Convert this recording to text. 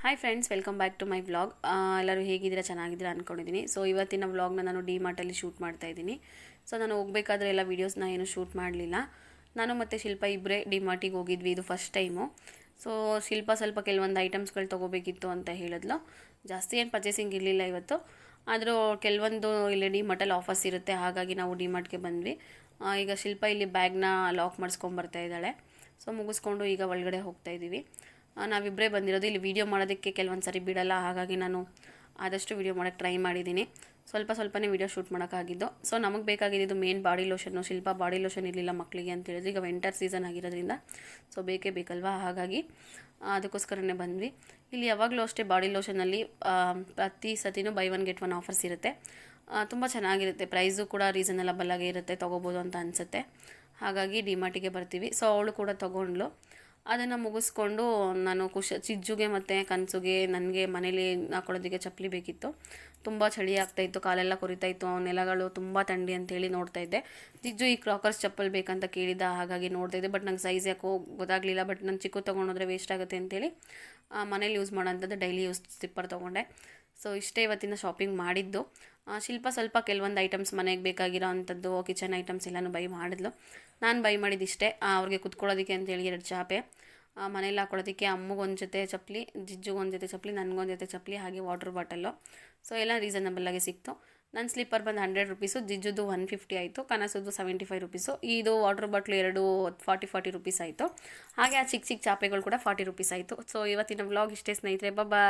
Hi friends, welcome back to my vlog. ಎಲ್ಲರೂ ಹೇಗಿದ್ದೀರಾ, ಚೆನ್ನಾಗಿದ್ದೀರಾ ಅಂದ್ಕೊಂಡಿದ್ದೀನಿ. ಸೊ ಇವತ್ತಿನ ವ್ಲಾಗ್ನ ನಾನು ಡಿ-ಮಾರ್ಟಲ್ಲಿ ಶೂಟ್ ಮಾಡ್ತಾ ಇದ್ದೀನಿ. ಸೊ ನಾನು ಹೋಗಬೇಕಾದ್ರೆ ಎಲ್ಲ ವೀಡಿಯೋಸ್ನ ಏನು ಶೂಟ್ ಮಾಡಲಿಲ್ಲ. ನಾನು ಮತ್ತು ಶಿಲ್ಪ ಇಬ್ಬರೇ ಡಿ-ಮಾರ್ಟಿಗೆ ಹೋಗಿದ್ವಿ. ಇದು ಫಸ್ಟ್ ಟೈಮು. ಸೊ ಶಿಲ್ಪ ಸ್ವಲ್ಪ ಕೆಲವೊಂದು ಐಟಮ್ಸ್ಗಳು ತೊಗೋಬೇಕಿತ್ತು ಅಂತ ಹೇಳಿದ್ಲು. ಜಾಸ್ತಿ ಏನು ಪರ್ಚೇಸಿಂಗ್ ಇರಲಿಲ್ಲ ಇವತ್ತು. ಆದರೂ ಕೆಲವೊಂದು ಇಲ್ಲಿ ಡಿ-ಮಾರ್ಟಲ್ಲಿ ಆಫರ್ಸ್ ಇರುತ್ತೆ, ಹಾಗಾಗಿ ನಾವು ಡಿ-ಮಾರ್ಟ್ಗೆ ಬಂದ್ವಿ. ಈಗ ಶಿಲ್ಪ ಇಲ್ಲಿ ಬ್ಯಾಗ್ನ ಲಾಕ್ ಮಾಡಿಸ್ಕೊಂಬರ್ತಾ ಇದ್ದಾಳೆ. ಸೊ ಮುಗಿಸ್ಕೊಂಡು ಈಗ ಒಳಗಡೆ ಹೋಗ್ತಾ ಇದ್ದೀವಿ. ನಾವಿಬ್ಬರೇ ಬಂದಿರೋದು. ಇಲ್ಲಿ ವೀಡಿಯೋ ಮಾಡೋದಕ್ಕೆ ಕೆಲವೊಂದು ಸರಿ ಬಿಡಲ್ಲ, ಹಾಗಾಗಿ ನಾನು ಆದಷ್ಟು ವೀಡಿಯೋ ಮಾಡೋಕ್ಕೆ ಟ್ರೈ ಮಾಡಿದ್ದೀನಿ. ಸ್ವಲ್ಪನೇ ವೀಡಿಯೋ ಶೂಟ್ ಮಾಡೋಕ್ಕಾಗಿದ್ದು. ಸೊ ನಮಗೆ ಬೇಕಾಗಿದ್ದು ಮೇನ್ ಬಾಡಿ ಲೋಷನ್ನು. ಶಿಲ್ಪ ಬಾಡಿ ಲೋಷನ್ ಇರಲಿಲ್ಲ ಮಕ್ಕಳಿಗೆ ಅಂತ ಹೇಳಿದ್ರು. ಈಗ ವಿಂಟರ್ ಸೀಸನ್ ಆಗಿರೋದ್ರಿಂದ ಸೊ ಬೇಕೇ ಬೇಕಲ್ವಾ, ಹಾಗಾಗಿ ಅದಕ್ಕೋಸ್ಕರನೇ ಬಂದ್ವಿ. ಇಲ್ಲಿ ಯಾವಾಗಲೂ ಅಷ್ಟೇ ಬಾಡಿ ಲೋಷನಲ್ಲಿ ಪ್ರತಿ ಸತಿನೂ buy one get one offers ಇರುತ್ತೆ. ತುಂಬ ಚೆನ್ನಾಗಿರುತ್ತೆ. ಪ್ರೈಸು ಕೂಡ ರೀಸನಬಲ್ ಆಗೇ ಇರುತ್ತೆ, ತೊಗೋಬೋದು ಅಂತ ಅನಿಸುತ್ತೆ. ಹಾಗಾಗಿ ಡಿ-ಮಾರ್ಟಿಗೆ ಬರ್ತೀವಿ. ಸೊ ಅವಳು ಕೂಡ ತೊಗೊಂಡ್ಳು. ಅದನ್ನು ಮುಗಿಸ್ಕೊಂಡು ನಾನು ಚಿಜ್ಜುಗೆ ಮತ್ತು ಕನಸುಗೆ ನನಗೆ ಮನೇಲಿ ಹಾಕೊಳ್ಳೋದಕ್ಕೆ ಚಪ್ಪಲಿ ಬೇಕಿತ್ತು. ತುಂಬ ಚಳಿ ಆಗ್ತಾಯಿತ್ತು, ಕಾಲೆಲ್ಲ ಕೊರಿತಾಯಿತ್ತು, ನೆಲಗಳು ತುಂಬ ಥಂಡಿ ಅಂತೇಳಿ ನೋಡ್ತಾಯಿದ್ದೆ. ಚಿಜ್ಜು ಈ ಕ್ರಾಕರ್ಸ್ ಚಪ್ಪಲ್ ಬೇಕಂತ ಕೇಳಿದ್ದ, ಹಾಗಾಗಿ ನೋಡ್ತಾಯಿದ್ದೆ. ಬಟ್ ನಂಗೆ ಸೈಜ್ ಯಾಕೋ ಗೊತ್ತಾಗಲಿಲ್ಲ. ಬಟ್ ನಾನು ಚಿಕ್ಕ ತೊಗೊಂಡೋದ್ರೆ ವೇಸ್ಟ್ ಆಗುತ್ತೆ ಅಂತೇಳಿ ಮನೇಲಿ ಯೂಸ್ ಮಾಡೋಂಥದ್ದು ಡೈಲಿ ಯೂಸ್ ಸ್ಲಿಪ್ಪರ್ ತೊಗೊಂಡೆ. ಸೊ ಇಷ್ಟೇ ಇವತ್ತಿನ ಶಾಪಿಂಗ್ ಮಾಡಿದ್ದು. ಶಿಲ್ಪ ಸ್ವಲ್ಪ ಕೆಲವೊಂದು ಐಟಮ್ಸ್ ಮನೆಗೆ ಬೇಕಾಗಿರೋ ಅಂಥದ್ದು ಕಿಚನ್ ಐಟಮ್ಸ್ ಎಲ್ಲನೂ ಬೈ ಮಾಡಿದ್ಲು. ನಾನು ಬೈ ಮಾಡಿದ್ದಿಷ್ಟೇ. ಅವ್ರಿಗೆ ಕುತ್ಕೊಳ್ಳೋದಕ್ಕೆ ಅಂತೇಳಿ 2 ಚಾಪೆ, ಮನೇಲಿ ಹಾಕೊಳ್ಳೋದಕ್ಕೆ ಅಮ್ಮಗೊಂದು ಜೊತೆ ಚಪ್ಪಲಿ, ಜಿಜ್ಜುಗೊಂದು ಜೊತೆ ಚಪ್ಪಲಿ, ನನಗೊಂದು ಜೊತೆ ಚಪ್ಪಲಿ, ಹಾಗೆ ವಾಟರ್ ಬಾಟಲ್ಲು. ಸೊ ಎಲ್ಲ ರೀಸನಬಲ್ಲಾಗಿ ಸಿಕ್ತು. ನನ್ನ ಸ್ಲಿಪ್ಪರ್ ಬಂದು 100 ರುಪೀಸು, ಜಿಜ್ಜುದು 150 ಆಯಿತು, ಕನಸುದು 75 ರುಪೀಸು. ಇದು ವಾಟರ್ ಬಾಟ್ಲು 2 40 ರುಪೀಸ್ ಆಯಿತು. ಹಾಗೆ ಆ ಚಿಕ್ಕ ಚಾಪೆಗಳು ಕೂಡ 40 ರುಪೀಸ್ ಆಯಿತು. ಸೊ ಇವತ್ತಿನ ವ್ಲಾಗ್ ಇಷ್ಟೇ ಸ್ನೇಹಿತರೆ. ಬಾಯ್.